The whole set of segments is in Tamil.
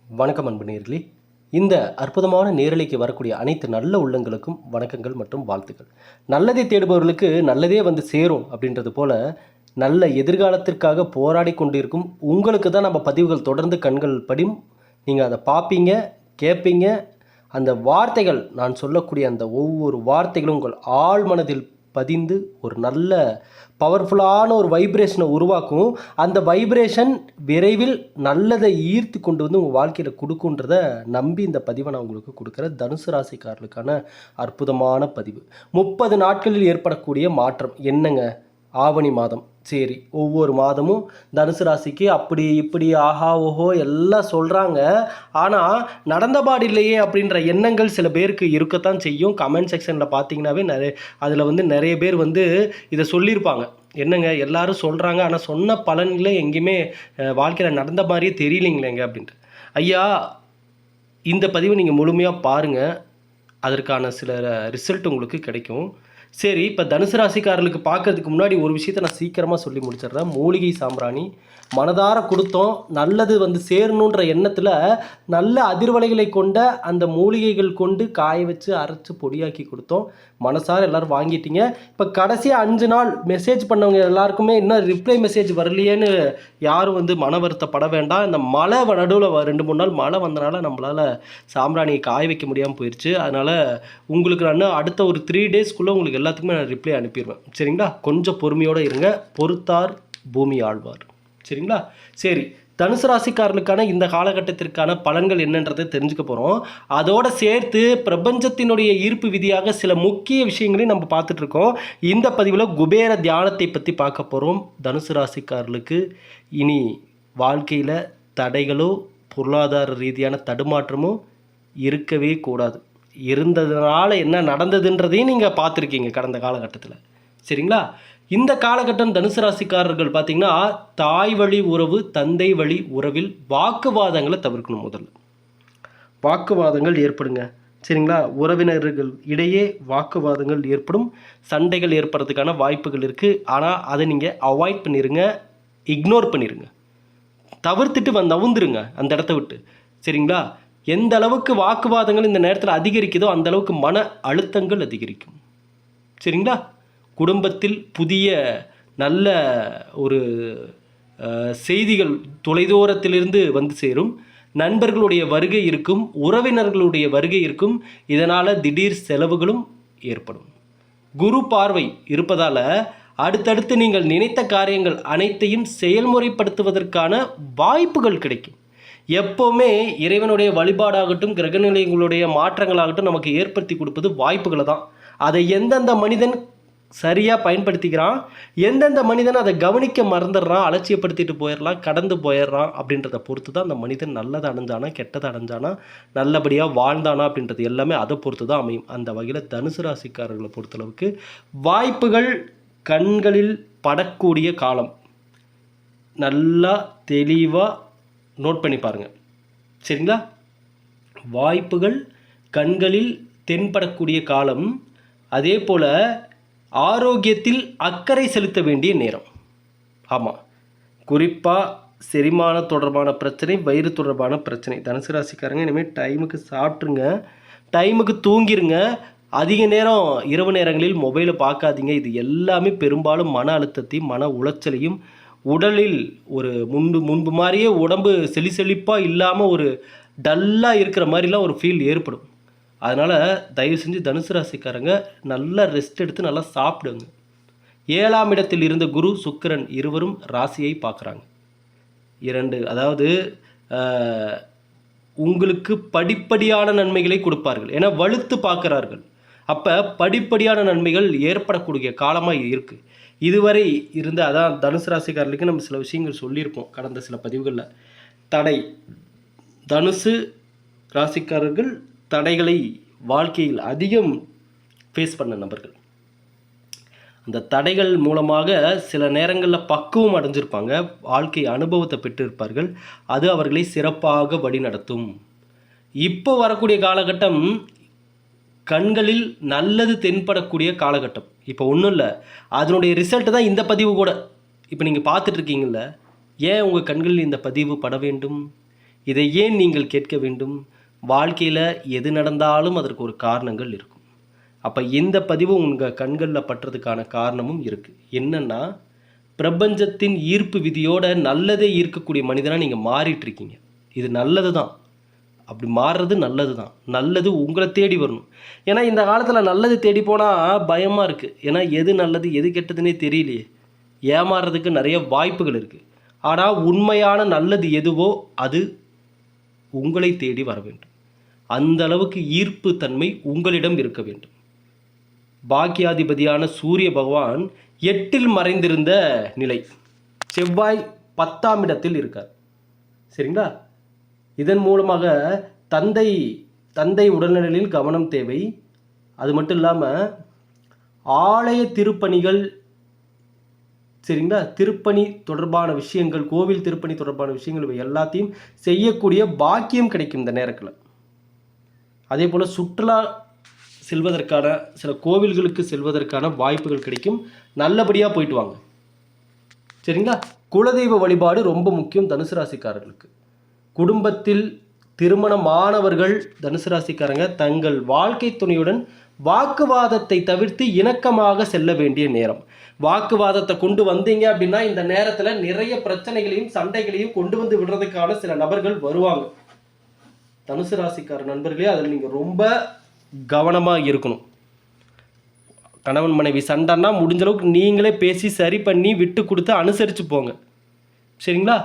வணக்கம் அன்பு நேயர்களே. இந்த அற்புதமான நேரலைக்கு வரக்கூடிய அனைத்து நல்ல உள்ளங்களுக்கும் வணக்கங்கள் மற்றும் வாழ்த்துக்கள். நல்லதை தேடுபவர்களுக்கு நல்லதே வந்து சேரும் அப்படின்றது போல, நல்ல எதிர்காலத்திற்காக போராடி கொண்டிருக்கும் உங்களுக்கு தான் நம்ம பதிவுகள் தொடர்ந்து கண்கள் படும். நீங்கள் அதை பார்ப்பீங்க, கேட்பீங்க. அந்த வார்த்தைகள், நான் சொல்லக்கூடிய அந்த ஒவ்வொரு வார்த்தைகளும் உங்கள் ஆழ் மனதில் பதிந்து ஒரு நல்ல பவர்ஃபுல்லான ஒரு வைப்ரேஷனை உருவாக்கும். அந்த வைப்ரேஷன் விரைவில் நல்லதை ஈர்த்து கொண்டு வந்து உங்கள் வாழ்க்கையில் கொடுக்குன்றத நம்பி இந்த பதிவை நான் உங்களுக்கு கொடுக்குறேன். தனுசு ராசிக்காரர்களுக்கான அற்புதமான பதிவு. 30 நாட்களில் ஏற்படக்கூடிய மாற்றம் என்னங்க? ஆவணி மாதம், சரி, ஒவ்வொரு மாதமும் தனுசு ராசிக்கு அப்படி இப்படி ஆஹா ஓஹோ எல்லாம் சொல்கிறாங்க. ஆனால் நடந்தபாடு இல்லையே அப்படின்ற எண்ணங்கள் சில பேருக்கு இருக்கத்தான் செய்யும். கமெண்ட் செக்ஷனில் பார்த்தீங்கன்னாவே அதில் வந்து நிறைய பேர் வந்து இதை சொல்லியிருப்பாங்க. என்னங்க எல்லாரும் சொல்கிறாங்க, ஆனால் சொன்ன பலன்களே எங்கேயுமே வாழ்க்கையில் நடந்த மாதிரியே தெரியலைங்களேங்க அப்படின்ட்டு. ஐயா, இந்த பதிவை நீங்கள் முழுமையாக பாருங்கள், அதற்கான சில ரிசல்ட் உங்களுக்கு கிடைக்கும். சரி, இப்போ தனுசு ராசிக்காரர்களுக்கு பார்க்கறதுக்கு முன்னாடி ஒரு விஷயத்தை நான் சீக்கிரமாக சொல்லி முடிச்சிடுறேன். மூலிகை சாம்பிராணி மனதார கொடுத்தோம், நல்லது வந்து சேரணுன்ற எண்ணத்தில் நல்ல அதிர்வலைகளை கொண்ட அந்த மூலிகைகள் கொண்டு காய வச்சு அரைச்சி பொடியாக்கி கொடுத்தோம். மனசார எல்லோரும் வாங்கிட்டீங்க. இப்போ கடைசியாக 5 நாள் மெசேஜ் பண்ணவங்க எல்லாருக்குமே இன்னும் ரிப்ளை மெசேஜ் வரலையேன்னு யாரும் வந்து மன வருத்தப்பட வேண்டாம். இந்த மழை நடுவில் 2-3 நாள் மழை வந்தனால நம்மளால் சாம்பிராணியை காய வைக்க முடியாமல் போயிடுச்சு. அதனால் உங்களுக்கு நான் அடுத்த ஒரு 3 டேஸ்க்குள்ளே உங்களுக்கு எல்லாத்துக்குமே நான் ரிப்ளை அனுப்பிடுவேன். சரிங்களா? கொஞ்சம் பொறுமையோடு இருங்க. பொறுத்தார் பூமி ஆழ்வார். சரிங்களா? சரி, தனுசு ராசிக்காரர்களுக்கான இந்த காலகட்டத்திற்கான பலன்கள் என்னன்றதை தெரிஞ்சுக்க போகிறோம். அதோடு சேர்த்து பிரபஞ்சத்தினுடைய ஈர்ப்பு விதியாக சில முக்கிய விஷயங்களையும் நம்ம பார்த்துட்ருக்கோம். இந்த பதிவில் குபேர தியானத்தை பற்றி பார்க்க போகிறோம். தனுசு ராசிக்காரர்களுக்கு இனி வாழ்க்கையில் தடைகளோ பொருளாதார ரீதியான தடுமாற்றமோ இருக்கவே கூடாது. இருந்ததுனால என்ன நடந்ததுன்றதையும் நீங்கள் பார்த்துருக்கீங்க கடந்த காலகட்டத்தில். சரிங்களா? இந்த காலகட்டம் தனுசு ராசிக்காரர்கள் பார்த்திங்கன்னா, தாய் வழி உறவு, தந்தை வழி உறவில் வாக்குவாதங்களை தவிர்க்கணும். முதல்ல வாக்குவாதங்கள் ஏற்படுங்க. சரிங்களா? உறவினர்கள் இடையே வாக்குவாதங்கள் ஏற்படும், சண்டைகள் ஏற்படுறதுக்கான வாய்ப்புகள் இருக்குது. ஆனால் அதை நீங்கள் அவாய்ட் பண்ணிடுங்க, இக்னோர் பண்ணிடுங்க, தவிர்த்துட்டு நவுந்துருங்க அந்த இடத்த விட்டு. சரிங்களா? எந்த அளவுக்கு வாக்குவாதங்கள் இந்த நேரத்தில் அதிகரிக்குதோ அந்த அளவுக்கு மன அழுத்தங்கள் அதிகரிக்கும். சரிங்களா? குடும்பத்தில் புதிய நல்ல ஒரு செய்திகள் தொலைதூரத்திலிருந்து வந்து சேரும். நண்பர்களுடைய வருகை இருக்கும், உறவினர்களுடைய வருகை இருக்கும். இதனால் திடீர் செலவுகளும் ஏற்படும். குரு பார்வை இருப்பதால் அடுத்தடுத்து நீங்கள் நினைத்த காரியங்கள் அனைத்தையும் செயல்முறைப்படுத்துவதற்கான வாய்ப்புகள் கிடைக்கும். எப்போவுமே இறைவனுடைய வழிபாடாகட்டும், கிரகநிலைகளுடைய மாற்றங்களாகட்டும் நமக்கு ஏற்படுத்தி கொடுப்பது வாய்ப்புகளை தான். அதை எந்தெந்த மனிதன் சரியாக பயன்படுத்திக்கிறான், எந்தெந்த மனிதன் அதை கவனிக்க மறந்துடுறான், அலட்சியப்படுத்திட்டு போயிடலாம், கடந்து போயிடுறான் அப்படின்றத பொறுத்து தான் அந்த மனிதன் நல்லதை அடைஞ்சானா கெட்டதை அடைஞ்சானா நல்லபடியாக வாழ்ந்தானா அப்படின்றது எல்லாமே அதை பொறுத்து தான் அமையும். அந்த வகையில் தனுசு ராசிக்காரர்களை பொறுத்தளவுக்கு வாய்ப்புகள் கண்களில் படக்கூடிய காலம். நல்லா தெளிவாக நோட் பண்ணி பாருங்கள். சரிங்களா? வாய்ப்புகள் கண்களில் தென்படக்கூடிய காலம். அதே போல் ஆரோக்கியத்தில் அக்கறை செலுத்த வேண்டிய நேரம். ஆமாம், குறிப்பாக செரிமான தொடர்பான பிரச்சனை, வயிறு தொடர்பான பிரச்சனை. தனுசு ராசிக்காரங்க இனிமேல் டைமுக்கு சாப்பிட்ருங்க, டைமுக்கு தூங்கிருங்க. அதிக நேரம் இரவு நேரங்களில் மொபைலை பார்க்காதீங்க. இது எல்லாமே பெரும்பாலும் மன அழுத்தத்தையும் மன உளைச்சலையும், உடலில் ஒரு முன்பு மாதிரியே உடம்பு செழிப்பாக இல்லாமல் ஒரு டல்லாக இருக்கிற மாதிரிலாம் ஒரு ஃபீல் ஏற்படும். அதனால் தயவு செஞ்சு தனுசு ராசிக்காரங்க நல்லா ரெஸ்ட் எடுத்து நல்லா சாப்பிடுங்க. 7ஆம் இடத்தில் இருந்த குரு சுக்கிரன் இருவரும் ராசியை பார்க்குறாங்க. 2, அதாவது உங்களுக்கு படிப்படியான நன்மைகளை கொடுப்பார்கள். ஏன்னா வலுத்து பார்க்குறார்கள். அப்போ படிப்படியான நன்மைகள் ஏற்படக்கூடிய காலமாக இருக்குது. இதுவரை இருந்த அதான் தனுசு ராசிக்காரர்களுக்கு நம்ம சில விஷயங்கள் சொல்லியிருப்போம் கடந்த சில பதிவுகளில். தடை, தனுசு ராசிக்காரர்கள் தடைகளை வாழ்க்கையில் அதிகம் ஃபேஸ் பண்ண நபர்கள். அந்த தடைகள் மூலமாக சில நேரங்களில் பக்குவம் அடைஞ்சிருப்பாங்க, வாழ்க்கை அனுபவத்தை பெற்றிருப்பார்கள். அது அவர்களை சிறப்பாக வழிநடத்தும். இப்போ வரக்கூடிய காலகட்டம் கண்களில் நல்லது தென்படக்கூடிய காலகட்டம். இப்போ ஒன்றும் இல்லை, அதனுடைய ரிசல்ட்டு தான் இந்த பதிவு கூட. இப்போ நீங்கள் பார்த்துட்ருக்கீங்கள, ஏன் உங்கள் கண்களில் இந்த பதிவு பட வேண்டும்? இதை ஏன் நீங்கள் கேட்க வேண்டும்? வாழ்க்கையில் எது நடந்தாலும் அதற்கு ஒரு காரணங்கள் இருக்கும். அப்போ இந்த பதிவு உங்கள் கண்களில் பட்டுறதுக்கான காரணமும் இருக்குது. என்னென்னா, பிரபஞ்சத்தின் ஈர்ப்பு விதியோட நல்லதே ஈர்க்கக்கூடிய மனிதனாக நீங்கள் மாறிட்டுருக்கீங்க. இது நல்லது தான். அப்படி மாறுறது நல்லது தான். நல்லது உங்களை தேடி வரணும். ஏன்னா இந்த காலத்தில் நல்லது தேடி போனால் பயமாக இருக்குது. ஏன்னா எது நல்லது எது கெட்டதுன்னே தெரியலையே. ஏமாறுறதுக்கு நிறைய வாய்ப்புகள் இருக்குது. ஆனால் உண்மையான நல்லது எதுவோ அது உங்களை தேடி வர வேண்டும். அந்த அளவுக்கு ஈர்ப்பு தன்மை உங்களிடம் இருக்க வேண்டும். பாக்கியாதிபதியான சூரிய பகவான் 8இல் மறைந்திருந்த நிலை, செவ்வாய் 10ஆம் இடத்தில் இருக்கார். சரிங்களா? இதன் மூலமாக தந்தை உடல்நிலையில் கவனம் தேவை. அது மட்டும் இல்லாமல் ஆலய திருப்பணிகள், சரிங்களா, திருப்பணி தொடர்பான விஷயங்கள், கோவில் திருப்பணி தொடர்பான விஷயங்கள் இவை எல்லாத்தையும் செய்யக்கூடிய பாக்கியம் கிடைக்கும் இந்த நேரத்தில். அதே போல் சுற்றுலா செல்வதற்கான, சில கோவில்களுக்கு செல்வதற்கான வாய்ப்புகள் கிடைக்கும். நல்லபடியாக போயிட்டு வாங்க. சரிங்களா? குலதெய்வ வழிபாடு ரொம்ப முக்கியம் தனுசு ராசிக்காரர்களுக்கு. குடும்பத்தில் திருமணமானவர்கள் தனுசு ராசிக்காரங்க தங்கள் வாழ்க்கை துணையுடன் வாக்குவாதத்தை தவிர்த்து இணக்கமாக செல்ல வேண்டிய நேரம். வாக்குவாதத்தை கொண்டு வந்தீங்க அப்படின்னா இந்த நேரத்தில் நிறைய பிரச்சனைகளையும் சண்டைகளையும் கொண்டு வந்து விடுறதுக்கான சில நபர்கள் வருவாங்க. தனுசு ராசிக்கார நண்பர்களே, அதில் நீங்கள் ரொம்ப கவனமாக இருக்கணும். கணவன் மனைவி சண்டைன்னா முடிஞ்ச அளவுக்கு நீங்களே பேசி சரி பண்ணி விட்டு கொடுத்து அனுசரித்து போங்க. சரிங்களா?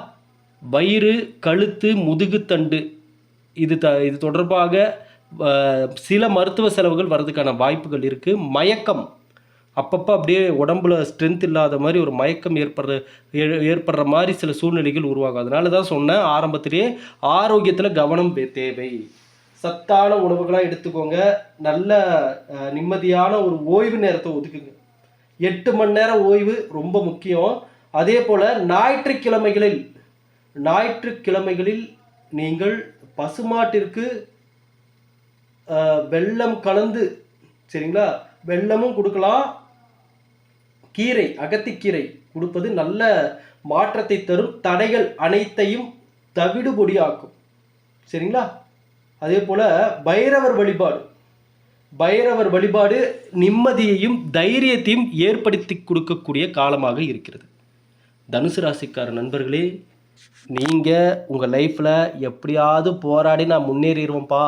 வயிறு, கழுத்து, முதுகுத்தண்டு இது தொடர்பாக சில மருத்துவ செலவுகள் வர்றதுக்கான வாய்ப்புகள் இருக்குது. மயக்கம், அப்பப்போ அப்படியே உடம்புல ஸ்ட்ரென்த் இல்லாத மாதிரி ஒரு மயக்கம் ஏற்படுற மாதிரி சில சூழ்நிலைகள் உருவாகும். அதனால தான் சொன்னேன் ஆரம்பத்திலேயே ஆரோக்கியத்தில் கவனம் தேவை. சத்தான உணவுகளாக எடுத்துக்கோங்க. நல்ல நிம்மதியான ஒரு ஓய்வு நேரத்தை ஒதுக்குங்க. 8 மணி நேரம் ஓய்வு ரொம்ப முக்கியம். அதே போல் ஞாயிற்றுக்கிழமைகளில் நீங்கள் பசுமாட்டிற்கு வெல்லம் கலந்து, சரிங்களா, வெல்லமும் கொடுக்கலாம். கீரை, அகத்திக்கீரை கொடுப்பது நல்ல மாற்றத்தை தரும். தடைகள் அனைத்தையும் தவிடு பொடியாக்கும். சரிங்களா? அதே போல் பைரவர் வழிபாடு நிம்மதியையும் தைரியத்தையும் ஏற்படுத்தி கொடுக்கக்கூடிய காலமாக இருக்கிறது. தனுசு ராசிக்கார நண்பர்களே, நீங்கள் உங்கள் லைஃப்பில் எப்படியாவது போராடி நான் முன்னேறிடுவோம்ப்பா,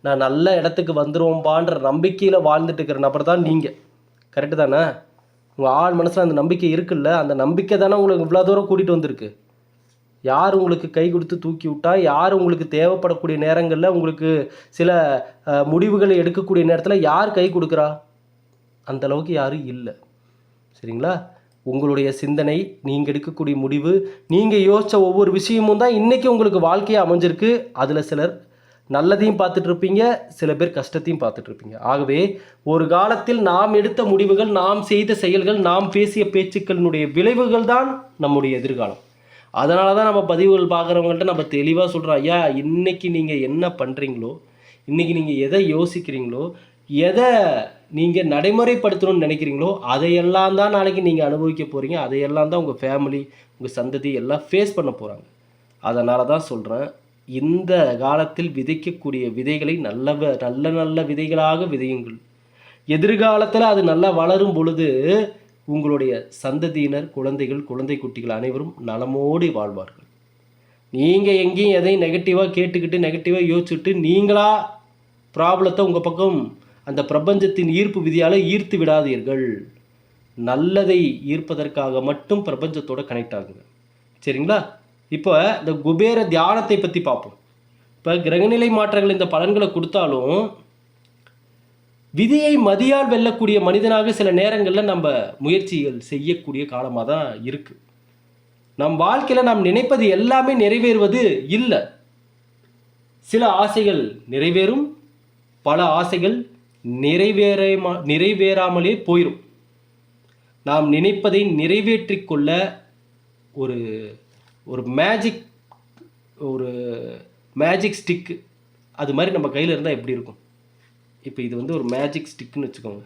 நான் நல்ல இடத்துக்கு வந்துடுவோம்பான்ற நம்பிக்கையில் வாழ்ந்துட்டு இருக்கிற நபர் தான் நீங்கள். கரெக்டு தானே? உங்கள் ஆள் மனசில் அந்த நம்பிக்கை இருக்குல்ல, அந்த நம்பிக்கை தானே உங்களுக்கு இவ்வளோ தூரம் கூட்டிகிட்டு வந்திருக்கு. யார் உங்களுக்கு கை கொடுத்து தூக்கி விட்டா, யார் உங்களுக்கு தேவைப்படக்கூடிய நேரங்களில் உங்களுக்கு சில முடிவுகளை எடுக்கக்கூடிய நேரத்தில் யார் கை கொடுக்குறா? அந்தளவுக்கு யாரும் இல்லை. சரிங்களா? உங்களுடைய சிந்தனை, நீங்கள் எடுக்கக்கூடிய முடிவு, நீங்கள் யோசித்த ஒவ்வொரு விஷயமும் தான் இன்றைக்கி உங்களுக்கு வாழ்க்கையாக அமைஞ்சிருக்கு. அதில் சிலர் நல்லதையும் பார்த்துட்ருப்பீங்க, சில பேர் கஷ்டத்தையும் பார்த்துட்ருப்பீங்க. ஆகவே ஒரு காலத்தில் நாம் எடுத்த முடிவுகள், நாம் செய்த செயல்கள், நாம் பேசிய பேச்சுக்களினுடைய விளைவுகள் தான் நம்முடைய எதிர்காலம். அதனால தான் நம்ம பதிவுகள் பார்க்குறவங்கள்ட்ட நம்ம தெளிவாக சொல்கிறோம், ஐயா இன்றைக்கி நீங்கள் என்ன பண்ணுறீங்களோ, இன்றைக்கி நீங்கள் எதை யோசிக்கிறீங்களோ, எதை நீங்கள் நடைமுறைப்படுத்தணும்னு நினைக்கிறீங்களோ அதையெல்லாம் தான் நாளைக்கு நீங்கள் அனுபவிக்க போகிறீங்க. அதையெல்லாம் தான் உங்கள் ஃபேமிலி, உங்கள் சந்ததி எல்லாம் ஃபேஸ் பண்ண போகிறாங்க. அதனால தான் சொல்கிறேன், இந்த காலத்தில் விதைக்கக்கூடிய விதைகளை நல்ல விதைகளாக விதையுங்கள். எதிர்காலத்தில் அது நல்லா வளரும் பொழுது உங்களுடைய சந்ததியினர், குழந்தைகள், குழந்தை குட்டிகள் அனைவரும் நலமோடு வாழ்வார்கள். நீங்கள் எங்கேயும் எதையும் நெகட்டிவாக கேட்டுக்கிட்டு நெகட்டிவாக யோசிச்சுட்டு நீங்களா ப்ராப்ளத்தை உங்கள் பக்கம் அந்த பிரபஞ்சத்தின் ஈர்ப்பு விதியால் ஈர்த்து விடாதீர்கள். நல்லதை ஈர்ப்பதற்காக மட்டும் பிரபஞ்சத்தோடு கனெக்ட் ஆகுங்க. சரிங்களா? இப்போ இந்த குபேர தியானத்தை பற்றி பார்ப்போம். இப்போ கிரகநிலை மாற்றங்கள் இந்த பலன்களை கொடுத்தாலும் விதியை மதியால் வெல்லக்கூடிய மனிதனாக சில நேரங்களில் நம்ம முயற்சிகள் செய்யக்கூடிய காலமாக தான் இருக்குது. நம் வாழ்க்கையில் நாம் நினைப்பது எல்லாமே நிறைவேறுவது இல்லை. சில ஆசைகள் நிறைவேறும், பல ஆசைகள் நிறைவேறாமலே போயிடும். நாம் நினைப்பதை நிறைவேற்றிக் கொள்ள ஒரு ஒரு மேஜிக் ஸ்டிக்கு அது மாதிரி நம்ம கையில் இருந்தால் எப்படி இருக்கும்? இப்போ இது வந்து ஒரு மேஜிக் ஸ்டிக்குன்னு வச்சுக்கோங்க.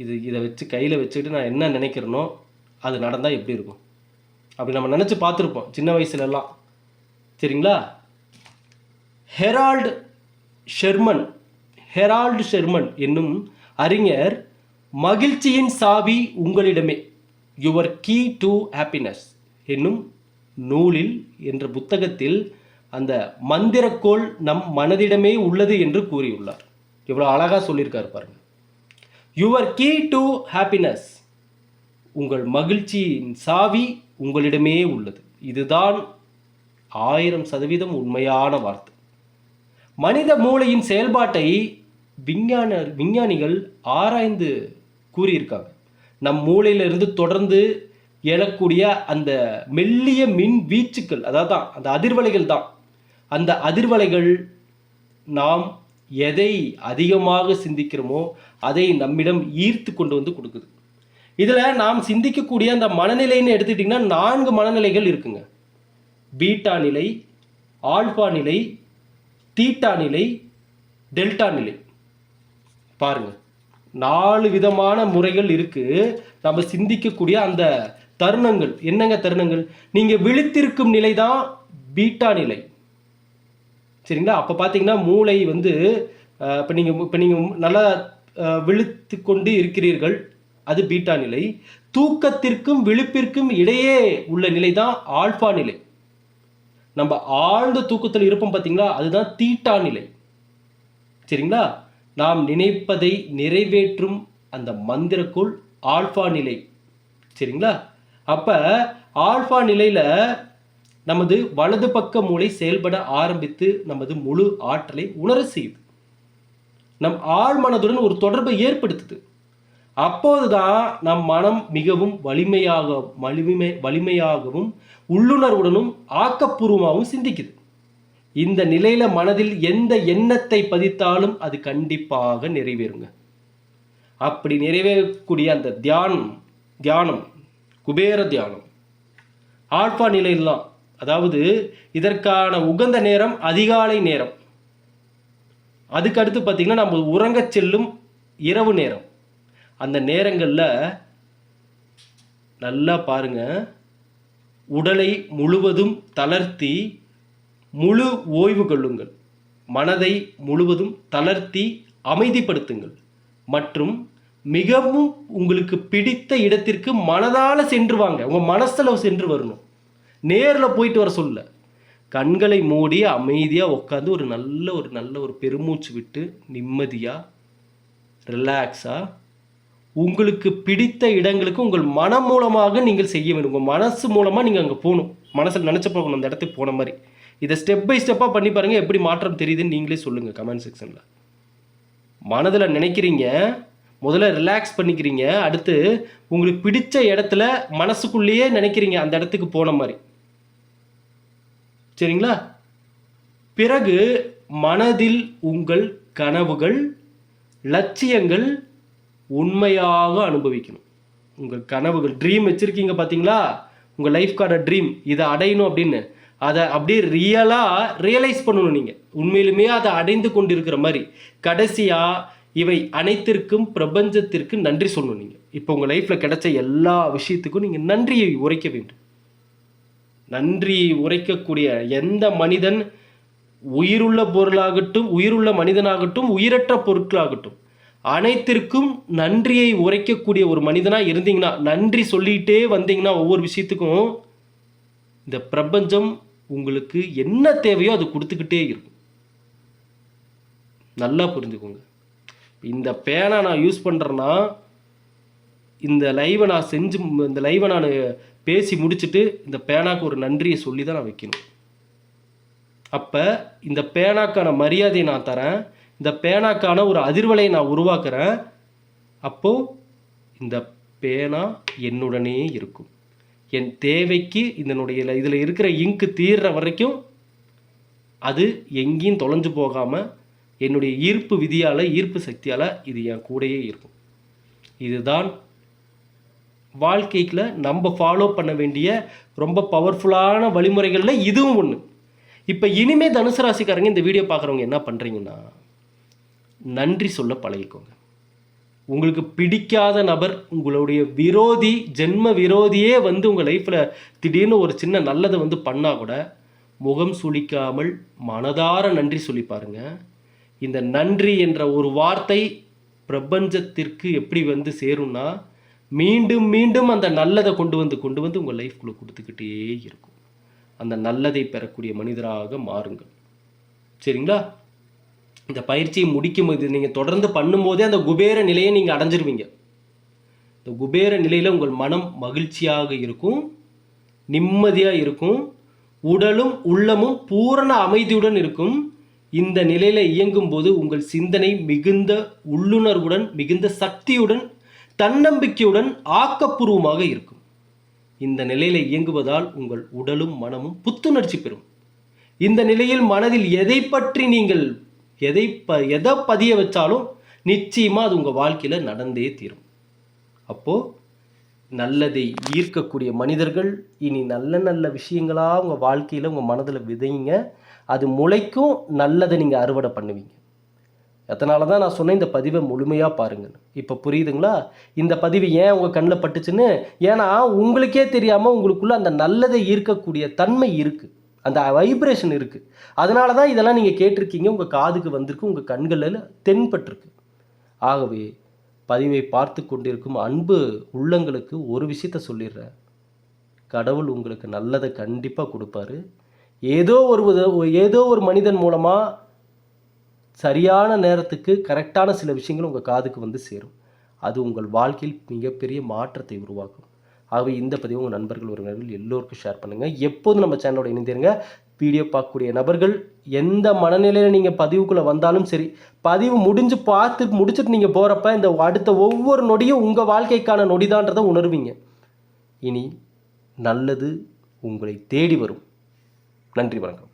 இதை வச்சு கையில் வச்சுக்கிட்டு நான் என்ன நினைக்கிறேனோ அது நடந்தால் எப்படி இருக்கும் அப்படி நம்ம நினச்சி பார்த்துருப்போம் சின்ன வயசுலலாம். சரிங்களா? ஹெரால்டு ஷெர்மன் என்னும் அறிஞர் மகிழ்ச்சியின் சாவி உங்களிடமே, யுவர் கீ டு ஹாப்பினஸ் என்னும் நூலில் என்ற புத்தகத்தில் அந்த மந்திரக்கோள் நம் மனதிடமே உள்ளது என்று கூறியுள்ளார். எவ்வளோ அழகாக சொல்லியிருக்காரு பாருங்க. யுவர் கீ டு ஹாப்பினஸ், உங்கள் மகிழ்ச்சியின் சாவி உங்களிடமே உள்ளது. இதுதான் 1000% உண்மையான வார்த்தை. மனித மூளையின் செயல்பாட்டை விஞ்ஞானிகள் ஆராய்ந்து கூறியிருக்காங்க. நம் மூளையிலிருந்து தொடர்ந்து எழக்கூடிய அந்த மெல்லிய மின் வீச்சுக்கள், அதாவது அந்த அதிர்வலைகள் தான். அந்த அதிர்வலைகள் நாம் எதை அதிகமாக சிந்திக்கிறோமோ அதை நம்மிடம் ஈர்த்து கொண்டு வந்து கொடுக்குது. இதில் நாம் சிந்திக்கக்கூடிய அந்த மனநிலைன்னு எடுத்துக்கிட்டிங்கன்னா 4 மனநிலைகள் இருக்குங்க. பீட்டா நிலை, ஆல்ஃபா நிலை, தீட்டா நிலை, டெல்டா நிலை. பாருங்க, 4 விதமான முறைகள் இருக்கு. நம்ம சிந்திக்கக்கூடிய அந்த தருணங்கள் என்னங்க தருணங்கள்? நீங்க விழித்திருக்கும் நிலை தான் பீட்டா நிலை, சரிங்களா? அப்போ பார்த்தீங்கன்னா மூளை வந்து இப்போ நீங்கள் நல்லா விழித்து கொண்டு இருக்கிறீர்கள், அது பீட்டா நிலை. தூக்கத்திற்கும் விழிப்பிற்கும் இடையே உள்ள நிலை தான் ஆல்ஃபா நிலை. நம்ம ஆழ்ந்த தூக்கத்தில் இருப்போம் பார்த்தீங்களா, அதுதான் தீட்டா நிலை, சரிங்களா? நாம் நினைப்பதை நிறைவேற்றும் அந்த மந்திரக்குள் ஆல்ஃபா நிலை, சரிங்களா? அப்போ ஆல்ஃபா நிலையில் நமது வலது பக்க மூளை செயல்பட ஆரம்பித்து நமது முழு ஆற்றலை உணர செய்யுது. நம் ஆழ் மனதுடன் ஒரு தொடர்பை ஏற்படுத்துது. அப்போதுதான் நம் மனம் மிகவும் வலிமையாகவும் உள்ளுணர்வுடனும் ஆக்கப்பூர்வமாகவும் சிந்திக்குது. இந்த நிலையில மனதில் எந்த எண்ணத்தை பதித்தாலும் அது கண்டிப்பாக நிறைவேறுங்க. அப்படி நிறைவேறக்கூடிய அந்த தியானம் குபேர தியானம் ஆல்பா நிலையிலாம். அதாவது இதற்கான உகந்த நேரம் அதிகாலை நேரம். அதுக்கு அடுத்து பார்த்தீங்கன்னா நம்ம உறங்கச் செல்லும் இரவு நேரம். அந்த நேரங்களில் நல்லா பாருங்க, உடலை முழுவதும் தளர்த்தி முழு ஓய்வு கொள்ளுங்கள். மனதை முழுவதும் தளர்த்தி அமைதிப்படுத்துங்கள். மற்றும் மிகவும் உங்களுக்கு பிடித்த இடத்திற்கு மனதால் சென்று வாங்க. உங்கள் மனசில் சென்று வரணும், நேரில் போயிட்டு வர சொல்ல. கண்களை மூடி அமைதியாக உட்காந்து ஒரு நல்ல ஒரு பெருமூச்சு விட்டு நிம்மதியாக ரிலாக்ஸாக உங்களுக்கு பிடித்த இடங்களுக்கு உங்கள் மனம் மூலமாக நீங்கள் செய்ய வேண்டும். உங்கள் மனசு மூலமாக நீங்கள் அங்கே போகணும். மனசில் நினச்ச போகணும், அந்த இடத்துக்கு போன மாதிரி. இதை ஸ்டெப் பை ஸ்டெப்பாக பண்ணி பாருங்கள், எப்படி மாற்றம் தெரியுதுன்னு நீங்களே சொல்லுங்கள் கமெண்ட் செக்ஷனில். மனதில் நினைக்கிறீங்க, முதல்ல ரிலாக்ஸ் பண்ணிக்கிறீங்க, அடுத்து உங்களுக்கு பிடிச்ச இடத்துல மனசுக்குள்ளேயே நினைக்கிறீங்க அந்த இடத்துக்கு போன மாதிரி, சரிங்களா? பிறகு மனதில் உங்கள் கனவுகள் லட்சியங்கள் உண்மையாக அனுபவிக்கணும். உங்கள் கனவுகள் ட்ரீம் வச்சுருக்கீங்க பார்த்தீங்களா, உங்கள் லைஃப்கான ட்ரீம், இதை அடையணும் அப்படின்னு, அதை அப்படியே ரியலைஸ் பண்ணணும். நீங்கள் உண்மையிலுமே அதை அடைந்து கொண்டு இருக்கிற மாதிரி. கடைசியாக இவை அனைத்திற்கும் பிரபஞ்சத்திற்கு நன்றி சொல்லணும். நீங்கள் இப்போ உங்கள் லைஃப்பில் கிடைச்ச எல்லா விஷயத்துக்கும் நீங்கள் நன்றியை உரைக்க வேண்டும். நன்றி உரைக்கக்கூடிய எந்த மனிதன், உயிருள்ள பொருளாகட்டும், உயிருள்ள மனிதனாகட்டும், உயிரற்ற பொருட்களாகட்டும், அனைத்திற்கும் நன்றியை உரைக்கக்கூடிய ஒரு மனிதனாக இருந்தீங்கன்னா, நன்றி சொல்லிகிட்டே வந்தீங்கன்னா ஒவ்வொரு விஷயத்துக்கும், இந்த பிரபஞ்சம் உங்களுக்கு என்ன தேவையோ அது கொடுத்துக்கிட்டே இருக்கும். நல்லா புரிஞ்சுக்கோங்க. இந்த பேனா நான் யூஸ் பண்ணுறேன்னா, இந்த லைவை நான் பேசி முடிச்சுட்டு இந்த பேனாக்கு ஒரு நன்றியை சொல்லி தான் நான் வைக்கணும். அப்போ இந்த பேனாக்கான மரியாதையை நான் தரேன், இந்த பேனாக்கான ஒரு அதிர்வலையை நான் உருவாக்குறேன். அப்போது இந்த பேனா என்னுடனே இருக்கும். என் தேவைக்கு இதில் இருக்கிற இங்கு தீர்ற வரைக்கும் அது எங்கேயும் தொலைஞ்சு போகாமல் என்னுடைய ஈர்ப்பு விதியால், ஈர்ப்பு சக்தியால் இது என் கூடயே இருக்கும். இதுதான் வாழ்க்கையில் நம்ம ஃபாலோ பண்ண வேண்டிய ரொம்ப பவர்ஃபுல்லான வழிமுறைகளில் இதுவும் ஒன்று. இப்போ இனிமேல் தனுசு ராசிக்காரங்க இந்த வீடியோ பார்க்குறவங்க என்ன பண்ணுறீங்கன்னா, நன்றி சொல்ல பழகிக்கோங்க. உங்களுக்கு பிடிக்காத நபர், உங்களுடைய விரோதி, ஜென்ம விரோதியே உங்கள் லைஃப்பில் திடீர்னு ஒரு சின்ன நல்லதை பண்ணால் கூட முகம் சுளிக்காமல் மனதார நன்றி சொல்லி பாருங்க. இந்த நன்றி என்ற ஒரு வார்த்தை பிரபஞ்சத்திற்கு எப்படி வந்து சேரும்னா, மீண்டும் மீண்டும் அந்த நல்லதை கொண்டு வந்து உங்கள் லைஃப்குள்ளே கொடுத்துக்கிட்டே இருக்கும். அந்த நல்லதை பெறக்கூடிய மனிதராக மாறுங்கள். சரிங்களா? இந்த பயிற்சியை முடிக்கும் போது நீங்கள் தொடர்ந்து பண்ணும்போதே அந்த குபேர நிலையை நீங்கள் அடைஞ்சிருவீங்க. இந்த குபேர நிலையில் உங்கள் மனம் மகிழ்ச்சியாக இருக்கும், நிம்மதியாக இருக்கும், உடலும் உள்ளமும் பூரண அமைதியுடன் இருக்கும். இந்த நிலையில் இயங்கும் போது உங்கள் சிந்தனை மிகுந்த உள்ளுணர்வுடன், மிகுந்த சக்தியுடன், தன்னம்பிக்கையுடன், ஆக்கப்பூர்வமாக இருக்கும். இந்த நிலையில் இயங்குவதால் உங்கள் உடலும் மனமும் புத்துணர்ச்சி பெறும். இந்த நிலையில் மனதில் எதை பற்றி நீங்கள் எதை பதிய வச்சாலும் நிச்சயமாக அது உங்கள் வாழ்க்கையில் நடந்தே தீரும். அப்போது நல்லதை ஈர்க்கக்கூடிய மனிதர்கள் இனி நல்ல நல்ல விஷயங்களாக உங்கள் வாழ்க்கையில் உங்கள் மனதில் விதைங்க. அது முளைக்கும், நல்லதை நீங்கள் அறுவடை பண்ணுவீங்க. அதனால தான் நான் சொன்னேன் இந்த பதிவை முழுமையாக பாருங்கள். இப்போ புரியுதுங்களா? இந்த பதிவு ஏன் உங்கள் கண்ணில் பட்டுச்சுன்னு? ஏன்னா உங்களுக்கே தெரியாமல் உங்களுக்குள்ளே அந்த நல்லதை ஈர்க்கக்கூடிய தன்மை இருக்குது, அந்த வைப்ரேஷன் இருக்குது. அதனால தான் இதெல்லாம் நீங்கள் கேட்டிருக்கீங்க, உங்கள் காதுக்கு வந்திருக்கு, உங்கள் கண்களில் தென்பட்டிருக்கு. ஆகவே பதிவை பார்த்து கொண்டிருக்கும் அன்பு உள்ளங்களுக்கு ஒரு விஷயத்த சொல்லிடுறேன். கடவுள் உங்களுக்கு நல்லதை கண்டிப்பாக கொடுப்பாரு. ஏதோ ஒரு மனிதன் மூலமாக சரியான நேரத்துக்கு கரெக்டான சில விஷயங்கள் உங்கள் காதுக்கு வந்து சேரும். அது உங்கள் வாழ்க்கையில் மிகப்பெரிய மாற்றத்தை உருவாக்கும். ஆகவே இந்த பதிவு உங்கள் நண்பர்கள் உறவினர்கள் எல்லோருக்கும் ஷேர் பண்ணுங்கள். எப்போதும் நம்ம சேனலோட இணைந்திருங்க. வீடியோ பார்க்கக்கூடிய நபர்கள் எந்த மனநிலையில் நீங்கள் பதிவுக்குள்ளே வந்தாலும் சரி, பதிவு முடிச்சுட்டு நீங்கள் போகிறப்ப இந்த அடுத்த ஒவ்வொரு நொடியும் உங்கள் வாழ்க்கைக்கான நொடிதான்றதை உணர்வீங்க. இனி நல்லது உங்களை தேடி வரும். நன்றி, வணக்கம்.